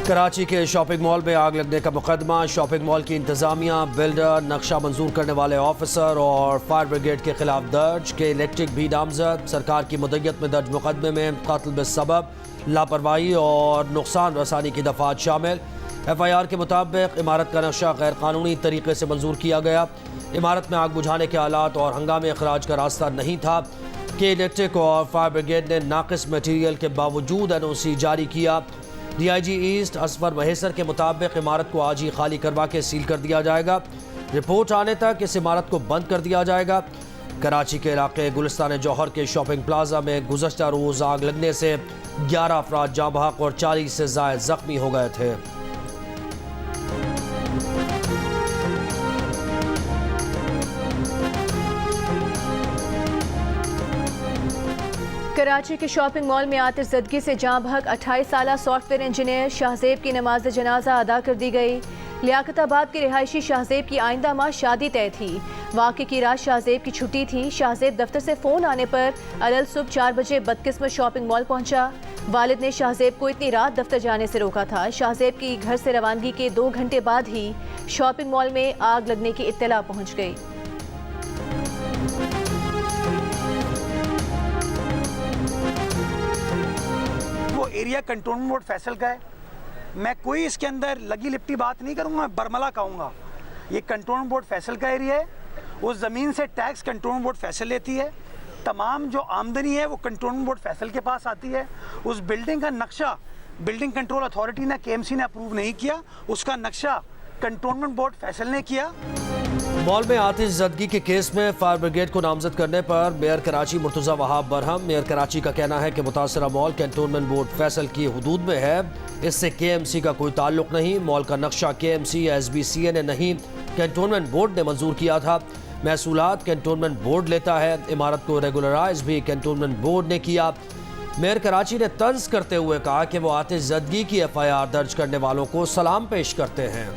कराची के shopping mall में आग लगने का मुकदमा। शॉपिंग मॉल की इंतजामिया, बिल्डर, नक्शा मंजूर करने वाले ऑफिसर और फायर ब्रिगेड के खिलाफ दर्ज। के इलेक्ट्रिक भी नामजद। सरकार की मुद्दत में दर्ज मुकदमे में कत्ल बिस्सबब, लापरवाही और नुकसान रसानी की दफात शामिल। FIR के मुताबिक इमारत का नक्शा गैर कानूनी तरीके से मंजूर किया गया। इमारत में आग बुझाने के आलात और हंगामे अखराज का रास्ता नहीं था। के इलेक्ट्रिक और फायर ब्रिगेड ने नाकिस मटीरियल के बावजूद NOC जारी किया। DIG ईस्ट असफर महेसर के मुताबिक इमारत को आज ही खाली करवा के सील कर दिया जाएगा। रिपोर्ट आने तक इस इमारत को बंद कर दिया जाएगा। कराची के इलाके गुलिस्तान जौहर के शॉपिंग प्लाजा में गुज़श्ता रोज़ आग लगने से 11 अफराद जाँ बहक और 40 से ज़ायद ज़ख्मी हो गए थे। कराची के शॉपिंग मॉल में आतिशज़दगी से जाँ बहक 28 साला सॉफ्टवेयर इंजीनियर शाहजेब की नमाज जनाजा अदा कर दी गई। लियाकताबाद के रिहायशी शाहजेब की आइंदा माह शादी तय थी। वाक़े की रात शाहजेब की छुट्टी थी। शाहजेब दफ्तर से फ़ोन आने पर अलल सुबह 4 बजे बदकिस्मत शॉपिंग मॉल पहुंचा। वालिद ने शाहजेब को इतनी रात दफ्तर जाने से रोका था। शाहजेब की घर से रवानगी के 2 घंटे बाद ही शॉपिंग मॉल में आग लगने की इत्तला पहुँच गई। एरिया कंटोनमेंट बोर्ड फैसल का है। मैं कोई इसके अंदर लगी लिपटी बात नहीं करूंगा, बरमला कहूँगा। ये कंटोनमेंट बोर्ड फैसल का एरिया है। उस ज़मीन से टैक्स कंटोनमेंट बोर्ड फैसल लेती है। तमाम जो आमदनी है वो कंटोनमेंट बोर्ड फैसल के पास आती है। उस बिल्डिंग का नक्शा बिल्डिंग कंट्रोल अथॉरिटी ने KMC ने अप्रूव नहीं किया, उसका नक्शा कंटोनमेंट बोर्ड फैसल ने किया। मॉल में आतिशज़दगी के केस में फायर ब्रिगेड को नामजद करने पर मेयर कराची मुर्तज़ा वहाब बरहम। मेयर कराची का कहना है कि मुतासरा मॉल कैंटोनमेंट बोर्ड फैसल की हुदूद में है, इससे KMC का कोई ताल्लुक नहीं। मॉल का नक्शा KMC या SBCA ने नहीं, कैंटोनमेंट बोर्ड ने मंजूर किया था। महसूलात कैंटोनमेंट बोर्ड लेता है। इमारत को रेगुलराइज भी कैंटोनमेंट बोर्ड ने किया। मेयर कराची ने तंज करते हुए कहा कि वो आतिशज़दगी की FIR दर्ज करने वालों को सलाम पेश करते हैं।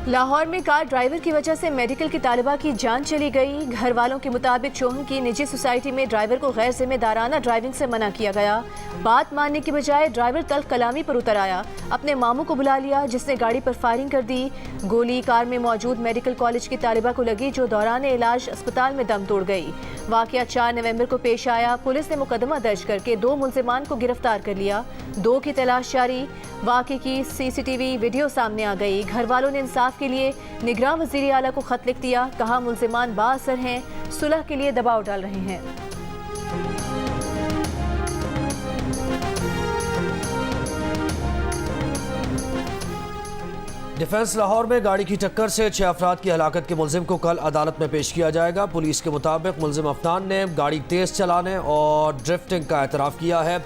लाहौर में कार ड्राइवर की वजह से मेडिकल की तालिबा की जान चली गई। घर वालों के मुताबिक चोहन की निजी सोसाइटी में ड्राइवर को गैर जिम्मेदाराना ड्राइविंग से मना किया गया। बात मानने की बजाय ड्राइवर तल्ख कलामी पर उतर आया। अपने मामू को बुला लिया जिसने गाड़ी पर फायरिंग कर दी। गोली कार में मौजूद मेडिकल कॉलेज की तालिबा को लगी जो दौरान इलाज अस्पताल में दम तोड़ गई। वाकया 4 नवंबर को पेश आया। पुलिस ने मुकदमा दर्ज करके 2 मुलजिमान को गिरफ्तार कर लिया। 2 की तलाश जारी। वाकये की CCTV वीडियो सामने आ गई। घर वालों ने इंसाफ के लिए निगरान वज़ीर आला को खत लिख दिया। कहा मुलजिमान बाअसर हैं, सुलह के लिए दबाव डाल रहे हैं। डिफेंस लाहौर में गाड़ी की टक्कर से 6 अफराद की हलाकत के मुलजिम को कल अदालत में पेश किया जाएगा। पुलिस के मुताबिक मुलजिम अफनान ने गाड़ी तेज चलाने और ड्रिफ्टिंग का एतराफ़ किया है।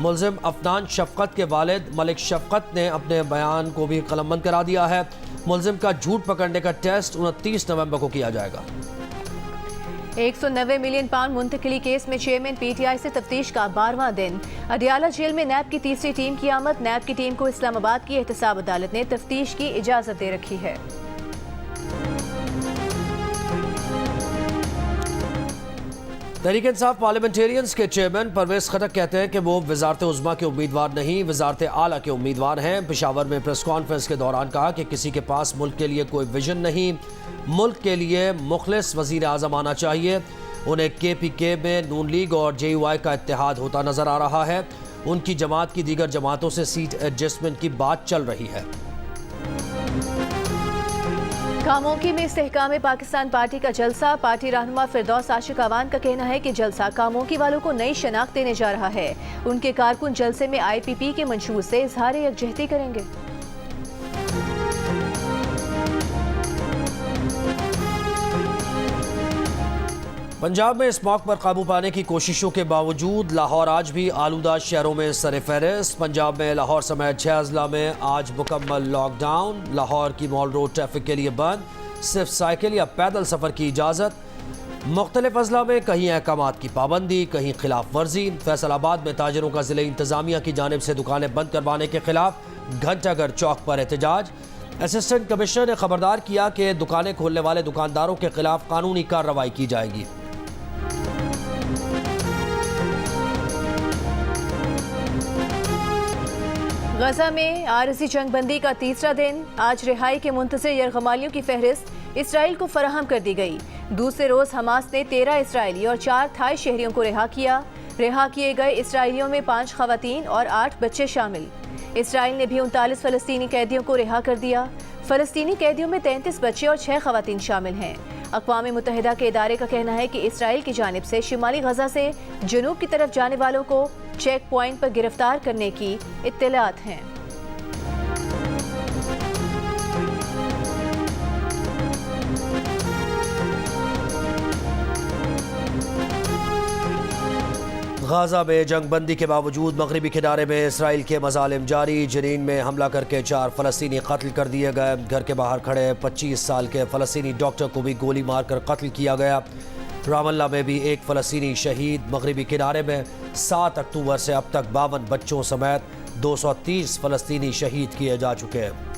मुलजिम अफनान शफकत के वालिद मलिक शफकत ने अपने बयान को भी कलमबंद करा दिया है। मुलजिम का झूठ पकड़ने का टेस्ट 29 नवंबर को किया जाएगा। 190 मिलियन पाउंड मुंतकिली केस में चेयरमैन PTI से तफ्तीश का 12वां दिन। अडियाला जेल में नैब की तीसरी टीम की आमद। नैब की टीम को इस्लामाबाद की एहतसाब अदालत ने तफ्तीश की इजाज़त दे रखी है। तहरीक इंसाफ पार्लियामेंटेरियंस के चेयरमैन परवेज खटक कहते हैं कि वो वजारत उज़्मा के उम्मीदवार नहीं, वजारत आला के उम्मीदवार हैं। पेशावर में प्रेस कॉन्फ्रेंस के दौरान कहा कि किसी के पास मुल्क के लिए कोई विजन नहीं, मुल्क के लिए मुखलिस वज़ीर आज़म आना चाहिए। उन्हें KPK में नून लीग और JUI का इत्तेहाद होता नज़र आ रहा है। उनकी जमात की दीगर जमातों से सीट एडजस्टमेंट की बात चल रही है। खामोकी में इस्तेहकाम पाकिस्तान पार्टी का जलसा। पार्टी रहनुमा फिरदौस आशिक अवान का कहना है कि जलसा खामोकी वालों को नई शनाख्त देने जा रहा है। उनके कारकुन जलसे में IPP के मंशूर से इजहार यकजहती करेंगे। पंजाब में स्मॉग पर काबू पाने की कोशिशों के बावजूद लाहौर आज भी आलूदा शहरों में सर-ए-फहरिस्त। पंजाब में लाहौर समेत 6 अजला में आज मुकम्मल लॉकडाउन। लाहौर की मॉल रोड ट्रैफिक के लिए बंद, सिर्फ साइकिल या पैदल सफ़र की इजाज़त। मुख्तलिफ अजला में कहीं अहकामात की पाबंदी, कहीं खिलाफ वर्जी। फैसलाबाद में ताजरों का ज़िले इंतज़ामिया की जानिब से दुकानें बंद करवाने के खिलाफ घंटाघर चौक पर एहतजाज। असिस्टेंट कमिश्नर ने खबरदार किया कि दुकानें खोलने वाले दुकानदारों के खिलाफ कानूनी कार्रवाई की जाएगी। गजा में आरजी जंगबंदी का तीसरा दिन। आज रिहाई के मुंतज़िर यरगमालियों की फहरिस्त इसराइल को फराहम कर दी गई। दूसरे रोज हमास ने 13 इसराइली और 4 थाई शहरियों को रिहा किया। रिहा किए गए इसराइलियों में 5 खवातीन और 8 बच्चे शामिल। इसराइल ने भी 39 फ़लस्तीनी कैदियों को रिहा कर दिया। फ़लस्तीनी कैदियों में 33 बच्चे और 6 खवातीन शामिल हैं। अक़वाम मुत्तहिदा के इदारे का कहना है कि इसराइल की जानिब से शिमाली गजा से जनूब की तरफ जाने वालों को चेक पॉइंट पर गिरफ्तार करने की इत्तलात हैं। गाजा में जंगबंदी के बावजूद मगरबी किनारे में इसराइल के मजालिम जारी। जनीन में हमला करके 4 फ़लस्तीनी कत्ल कर दिए गए। घर के बाहर खड़े 25 साल के फ़लस्तीनी डॉक्टर को भी गोली मारकर कत्ल किया गया। रामल्ला में भी 1 फ़लस्तीनी शहीद। मगरबी किनारे में 7 अक्टूबर से अब तक 52 बच्चों समेत 230 फ़लस्तीनी शहीद किए जा चुके हैं।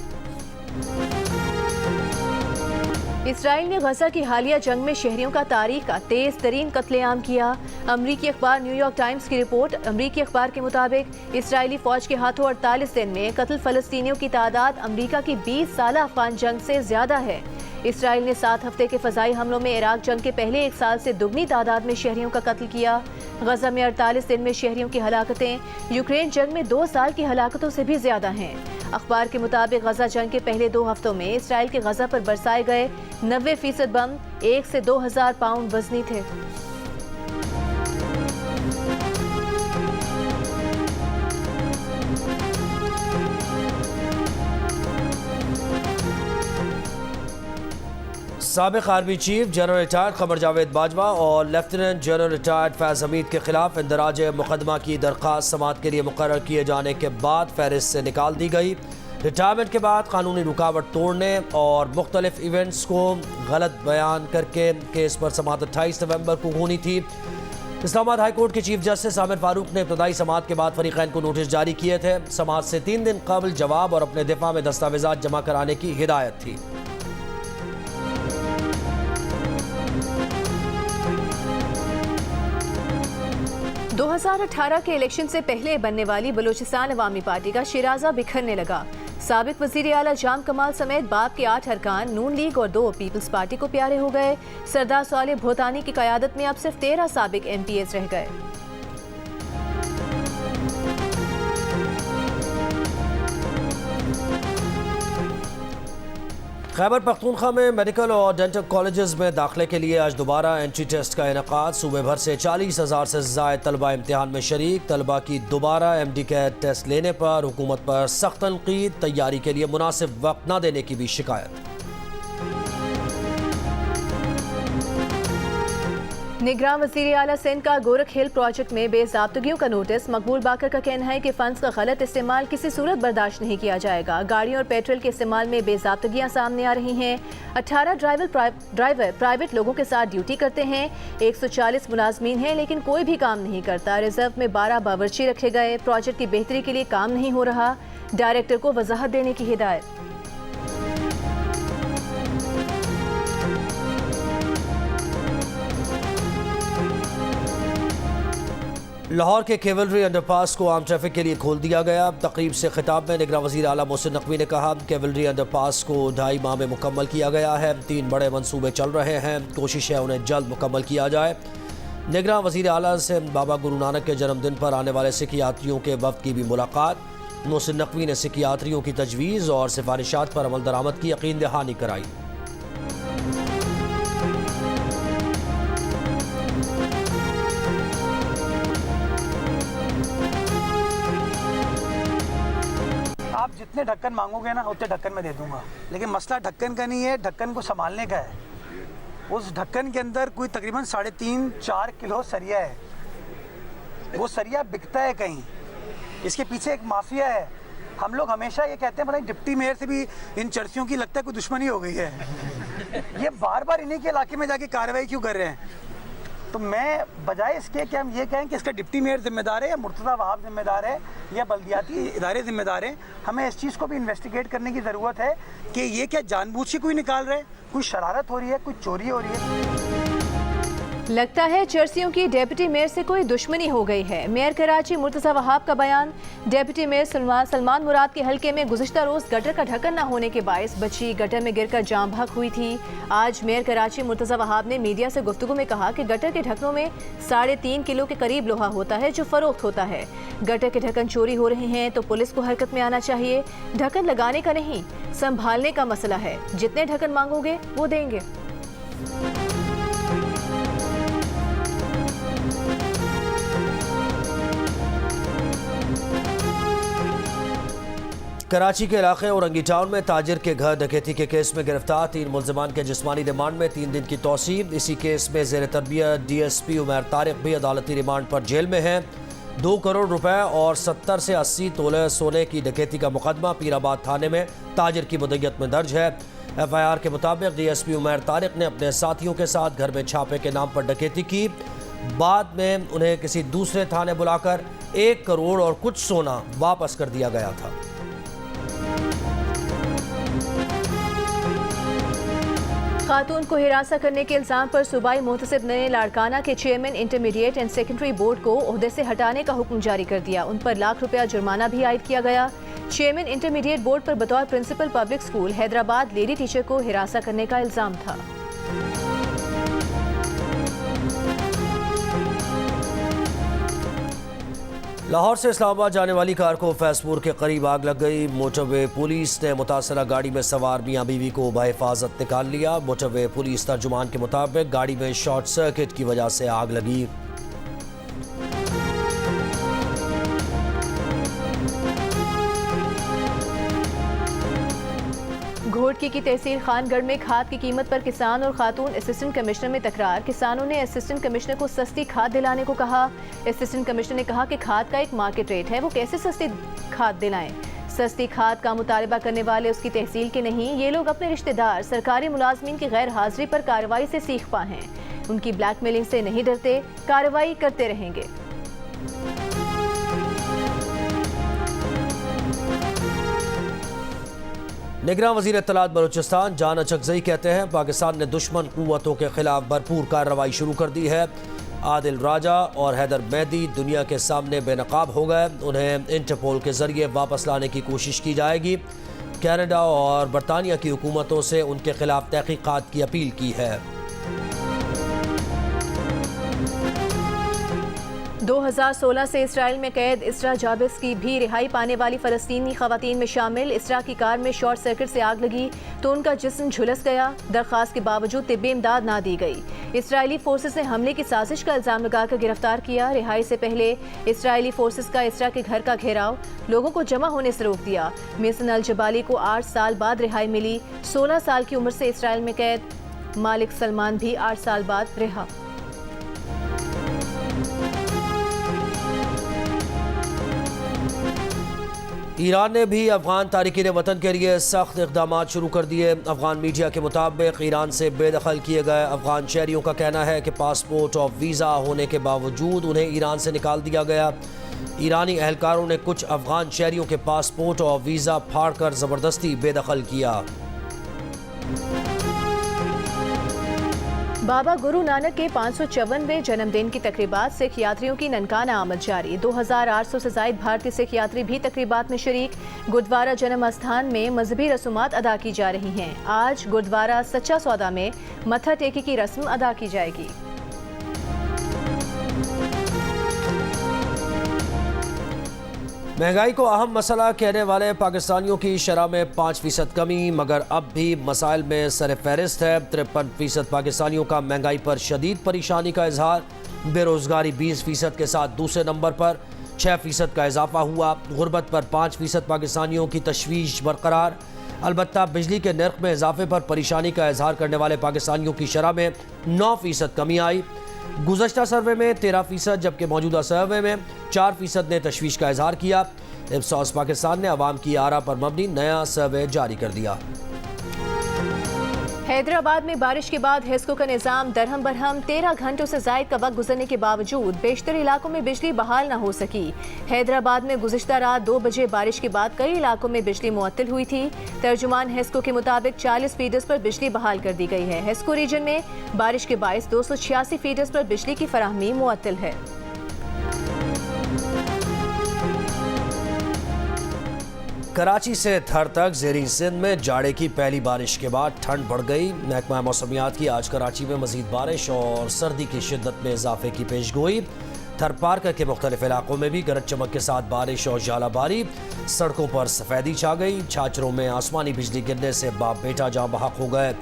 इसराइल ने गजा की हालिया जंग में शहरियों का तारीख का तेज तरीन कत्लेआम किया। अमरीकी अखबार न्यूयॉर्क टाइम्स की रिपोर्ट। अमरीकी अखबार के मुताबिक इसराइली फौज के हाथों 48 दिन में कत्ल फ़लस्तीनियों की तादाद अमरीका की 20 साल अफगान जंग से ज्यादा है। इसराइल ने 7 हफ्ते के फ़ज़ाई हमलों में इराक जंग के पहले 1 साल से दुगनी तादाद में शहरियों का कत्ल किया। गजा में 48 दिन में शहरियों की हलाकतें यूक्रेन जंग में 2 साल की हलाकतों से भी ज्यादा हैं। अखबार के मुताबिक गजा जंग के पहले 2 हफ्तों में इसराइल के गजा पर बरसाए गए 90% बम 1 से 2000 पाउंड वजनी थे। साबिक़ आर्मी चीफ जनरल रिटायर्ड क़मर जावेद बाजवा और लेफ्टिनेंट जनरल रिटायर्ड फैज़ हमीद के खिलाफ इंदराज मुकदमा की दरख्वास्त समाअत के लिए मुकर्रर किए जाने के बाद फहरिस्त से निकाल दी गई। रिटायरमेंट के बाद कानूनी रुकावट तोड़ने और मुख्तलिफ इवेंट्स को गलत बयान करके केस पर समाअत 28 नवंबर को होनी थी। इस्लामाबाद हाई कोर्ट के चीफ जस्टिस आमिर फारूक ने इब्तदाई समाअत के बाद फरीक़ैन को नोटिस जारी किए थे। समाअत से 3 दिन कबल जवाब और अपने दिफा में दस्तावेज़ात जमा कराने की हिदायत थी। – 2018 के इलेक्शन से पहले बनने वाली बलूचिस्तान अवामी पार्टी का शिराजा बिखरने लगा। साबिक वज़ीर आला जाम कमाल समेत बाप के 8 अरकान नून लीग और 2 पीपल्स पार्टी को प्यारे हो गए। सरदार सालेह भोतानी की क़यादत में अब सिर्फ 13 साबिक MPs रह गए। खैबर पख्तूनख्वा में मेडिकल और डेंटल कॉलेजेस में दाखिले के लिए आज दोबारा एंट्री टेस्ट का इनेकाद। सूबे भर से 40,000 से ज़ायद तलबा इम्तिहान में शरीक। तलबा की दोबारा MD कैट टेस्ट लेने पर हुकूमत पर सख्त तनकीद। तैयारी के लिए मुनासिब वक्त न देने की भी शिकायत। निगरान वज़ीर आला सिंध का गोरख हिल प्रोजेक्ट में बेज़ाब्तगियों का नोटिस। मकबूल बाकर का कहना है कि फंड्स का गलत इस्तेमाल किसी सूरत बर्दाश्त नहीं किया जाएगा। गाड़ियों और पेट्रोल के इस्तेमाल में बेज़ाब्तगियां सामने आ रही हैं। 18 ड्राइवर प्राइवेट लोगों के साथ ड्यूटी करते हैं। 140 मुलाजमीन हैं लेकिन कोई भी काम नहीं करता। रिजर्व में 12 बावर्ची रखे गए। प्रोजेक्ट की बेहतरी के लिए काम नहीं हो रहा। डायरेक्टर को वजाहत देने की हिदायत। लाहौर के केवलरी अंडरपास को आम ट्रैफिक के लिए खोल दिया गया। तकरीब से खिताब में निगरान वज़ीर आला मोहसिन नकवी ने कहा, केवलरी अंडरपास को 2.5 माह में मुकम्मल किया गया है। 3 बड़े मंसूबे चल रहे हैं। कोशिश है उन्हें जल्द मुकम्मल किया जाए। निगरान वज़ीर आला से बाबा गुरु नानक के जन्मदिन पर आने वाले सिख यात्रियों के वफ्द की भी मुलाकात। मोहसिन नकवी ने सिख यात्रियों की तजवीज़ और सिफारिशात पर अमल दरामद की यकीन दहानी कराई। आप जितने ढक्कन मांगोगे ना उतने ढक्कन में दे दूंगा, लेकिन मसला ढक्कन का नहीं है, ढक्कन को संभालने का है। उस ढक्कन के अंदर कोई तकरीबन 3.5-4 किलो सरिया है। वो सरिया बिकता है कहीं, इसके पीछे एक माफिया है। हम लोग हमेशा ये कहते हैं भाई डिप्टी मेयर से भी इन चर्चियों की लगता है कोई दुश्मनी हो गई है। ये बार बार इन्हीं के इलाके में जाके कार्रवाई क्यों कर रहे हैं? तो मैं बजाय इसके कि हम ये कहें कि इसका डिप्टी मेयर जिम्मेदार है या मुर्तज़ा वहाब जिम्मेदार है या बल्दियाती इदारे जिम्मेदार हैं, हमें इस चीज़ को भी इन्वेस्टिगेट करने की ज़रूरत है कि ये क्या जानबूझ के कोई निकाल रहे, कोई शरारत हो रही है, कोई चोरी हो रही है। लगता है चर्सियों की डेप्यूटी मेयर से कोई दुश्मनी हो गई है। मेयर कराची मुर्तज़ा वहाब का बयान। डेप्यूटी मेयर सलमान मुराद के हलके में गुज़िश्ता रोज़ गटर का ढक्कन न होने के बायस बच्ची गटर में गिरकर जाम बहक हुई थी। आज मेयर कराची मुर्तज़ा वहाब ने मीडिया से गुफ्तगू में कहा कि गटर के ढक्कनों में 3.5 किलो के करीब लोहा होता है जो फरोख्त होता है। गटर के ढक्कन चोरी हो रहे हैं तो पुलिस को हरकत में आना चाहिए। ढक्कन लगाने का नहीं, संभालने का मसला है। जितने ढक्कन मांगोगे वो देंगे। कराची के इलाके औरंगी टाउन में ताजिर के घर डकैती के केस में गिरफ्तार 3 मुल्ज़िमान के जिस्मानी रिमांड में 3 दिन की तौसीए। इसी केस में ज़ेर तरबियत DSP उमैर तारिक भी अदालती रिमांड पर जेल में हैं। 2 करोड़ रुपए और 70 से 80 तोले सोने की डकैती का मुकदमा पीराबाद थाने में ताजिर की मुद्दत में दर्ज है। FIR के मुताबिक DSP उमैर तारिक ने अपने साथियों के साथ घर में छापे के नाम पर डकैती की। बाद में उन्हें किसी दूसरे थाने बुलाकर 1 करोड़ और कुछ सोना वापस कर दिया गया था। खातून को हिरासत करने के इल्जाम पर सूबाई मोहतसिब ने लाड़काना के chairman intermediate and secondary board को ओहदे से हटाने का हुक्म जारी कर दिया। उन पर लाख रुपया जुर्माना भी आयद किया गया। चेयरमैन इंटरमीडिएट बोर्ड पर बतौर principal public school Hyderabad lady teacher को हिरासत करने का इल्जाम था। लाहौर से इस्लामाबाद जाने वाली कार को फैजपुर के करीब आग लग गई। मोटरवे पुलिस ने मुतासरा गाड़ी में सवार मियां बीवी को बहिफाजत निकाल लिया। मोटरवे पुलिस तर्जुमान के मुताबिक गाड़ी में शॉर्ट सर्किट की वजह से आग लगी। घोटकी की तहसील खानगढ़ में खाद की कीमत पर किसान और खातून असिस्टेंट कमिश्नर में तकरार। किसानों ने असिस्टेंट कमिश्नर को सस्ती खाद दिलाने को कहा। असिस्टेंट कमिश्नर ने कहा कि खाद का एक मार्केट रेट है, वो कैसे सस्ती खाद दिलाएं। सस्ती खाद का मुतालबा करने वाले उसकी तहसील के नहीं, ये लोग अपने रिश्तेदार सरकारी मुलाजमीन की गैर हाजिरी पर कार्रवाई से सीख पा हैं। उनकी ब्लैकमेलिंग से नहीं डरते, कार्रवाई करते रहेंगे। निगरान वज़ीर इत्तलात बलूचिस्तान जान अचकज़ई कहते हैं पाकिस्तान ने दुश्मन क़ुव्वतों के खिलाफ भरपूर कार्रवाई शुरू कर दी है। आदिल राजा और हैदर मेहदी दुनिया के सामने बेनकाब हो गए। उन्हें इंटरपोल के ज़रिए वापस लाने की कोशिश की जाएगी। कनाडा और बरतानिया की हुकूमतों से उनके खिलाफ तहक़ीक़ात की अपील की है। 2016 से इसराइल में कैद इसरा जाबिस की भी रिहाई पाने वाली फ़लस्तीनी ख़वातीन में शामिल। इसरा की कार में शॉर्ट सर्किट से आग लगी तो उनका जिस्म झुलस गया। दरख्वास्त के बावजूद तिब्बी इमदाद ना दी गई। इसराइली फोर्सेस ने हमले की साजिश का इल्ज़ाम लगाकर गिरफ्तार किया। रिहाई से पहले इसराइली फोर्सेस का इसरा के घर का घेराव, लोगों को जमा होने से रोक दिया। मेसन अल जबाली को 8 साल बाद रिहाई मिली। 16 साल की उम्र से इसराइल में कैद मालिक सलमान भी 8 साल बाद रिहा। ईरान ने भी अफगान तारिकीन वतन के लिए सख्त इक़दामात शुरू कर दिए। अफगान मीडिया के मुताबिक ईरान से बेदखल किए गए अफगान शहरियों का कहना है कि पासपोर्ट और वीज़ा होने के बावजूद उन्हें ईरान से निकाल दिया गया। ईरानी एहलकारों ने कुछ अफगान शहरियों के पासपोर्ट और वीज़ा फाड़कर ज़बरदस्ती बेदखल किया। बाबा गुरु नानक के 554वें जन्मदिन की तकरीबात सिख यात्रियों की ननकाना आमद जारी। 2800 से ज़ायद भारतीय सिख यात्री भी तकरीबात में शरीक। गुरुद्वारा जन्म स्थान में मजहबी रसूमात अदा की जा रही हैं। आज गुरुद्वारा सच्चा सौदा में मत्था टेकी की रस्म अदा की जाएगी। महंगाई को अहम मसला कहने वाले पाकिस्तानियों की शरह में 5% कमी, मगर अब भी मसाइल में सर फहरिस्त है। 53% पाकिस्तानियों का महंगाई पर शदीद परेशानी का इजहार। बेरोज़गारी 20% के साथ दूसरे नंबर पर, 6% का इजाफा हुआ। गुर्बत पर 5% पाकिस्तानियों की तशवीश बरकरार। अलबत्ता बिजली के नर्ख में इजाफे पर परेशानी का इजहार करने वाले पाकिस्तानियों की शरह में 9% कमी आई। गुज़श्ता सर्वे में 13%, जबकि मौजूदा सर्वे में 4% ने तशवीश का इजहार किया। इप्सॉस पाकिस्तान ने अवाम की आरा पर मबनी नया सर्वे जारी कर दिया। हैदराबाद में बारिश के बाद हेस्को का निज़ाम दरहम बरहम 13 घंटों से ज़ायद का वक्त गुजरने के बावजूद बेशतर इलाकों में बिजली बहाल न हो सकी। हैदराबाद में गुज़िश्ता रात 2 बजे बारिश के बाद कई इलाकों में बिजली मुअत्तल हुई थी। तर्जुमान हेस्को के मुताबिक 40 फीडर्स पर बिजली बहाल कर दी गई है। हेस्को रीजन में बारिश के बायस 286 फीडर्स पर बिजली की फराहमी मुअत्तल है। कराची से थर तक ज़ेरी सिंध में जाड़े की पहली बारिश के बाद ठंड बढ़ गई। महकमा मौसमियात की आज कराची में मजीद बारिश और सर्दी की शिद्दत में इजाफे की पेशगोई। थर पार्क के मुख्तलिफ इलाकों में भी गरज चमक के साथ बारिश और जालाबारी। सड़कों पर सफ़ेदी छा गई। छाछरों में आसमानी बिजली गिरने से बाप बेटा जाँ बहक हो गए।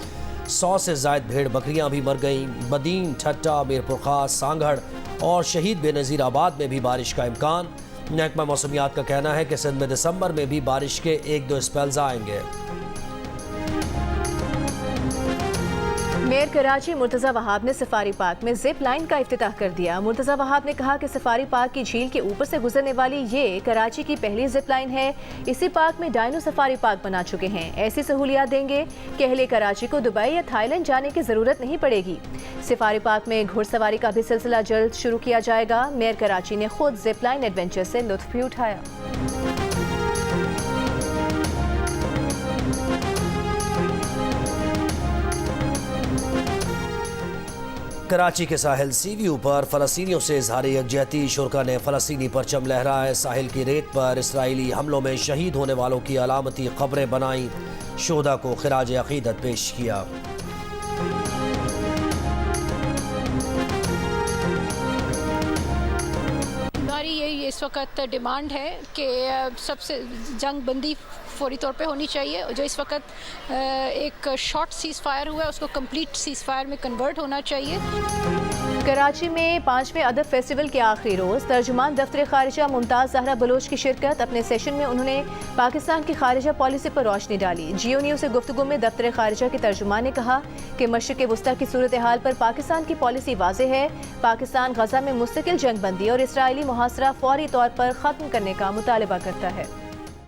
100 से ज़ायद भेड़ बकरियां भी मर गईं। बदीन, ठट्टा, मीरपुर खास, सांगढ़ और शहीद बेनज़ीर आबाद में भी बारिश का इम्कान। महकमा मौसमियात का कहना है कि सिंध में दिसंबर में भी बारिश के 1-2 स्पेल्स आएंगे। मेयर कराची मुर्तज़ा वहाब ने सफारी पार्क में जिप लाइन का इफ्तिताह कर दिया। मुर्तज़ा वहाब ने कहा कि सफारी पार्क की झील के ऊपर से गुजरने वाली ये कराची की पहली जिप लाइन है। इसी पार्क में डायनो सफारी पार्क बना चुके हैं। ऐसी सहूलियात देंगे कि अहले कराची को दुबई या थाईलैंड जाने की ज़रूरत नहीं पड़ेगी। सफारी पार्क में घुड़सवारी का भी सिलसिला जल्द शुरू किया जाएगा। मेयर कराची ने खुद जिप लाइन एडवेंचर से लुत्फ भी उठाया। कराची के साहिल सी व्यू पर फ़लस्तीनियों से इजहार यकजहती। शुरका ने फ़लस्तीनी परचम लहराए। साहिल की रेत पर इसराइली हमलों में शहीद होने वालों की अलामती ख़बरें बनाई। शोहदा को खिराज अक़ीदत पेश किया। हमारी यही इस वक्त डिमांड है कि सबसे जंग बंदी फौरी तौर पे होनी चाहिए। जो इस वक्त एक शॉर्ट सीज़ फायर हुआ है उसको कंप्लीट सीज़ फायर में कन्वर्ट होना चाहिए। कराची में 5वें अदब फेस्टिवल के आखिरी रोज़ तर्जुमान दफ्तर खारिजा मुमताज़ ज़हरा बलोच की शिरकत। अपने सेशन में उन्होंने पाकिस्तान की खारिजा पॉलिसी पर रोशनी डाली। जियो न्यूज़ से गुफ्तगू में दफ्तर खारिजा के तर्जुमान ने कहा कि मशरिक़ वस्ता की सूरत हाल पर पाकिस्तान की पॉलिसी वाज़ेह है। पाकिस्तान गज़ा में मुस्तकिल जंग बंदी और इसराइली मुहासरा फौरी तौर पर ख़त्म करने का मुतालबा करता है।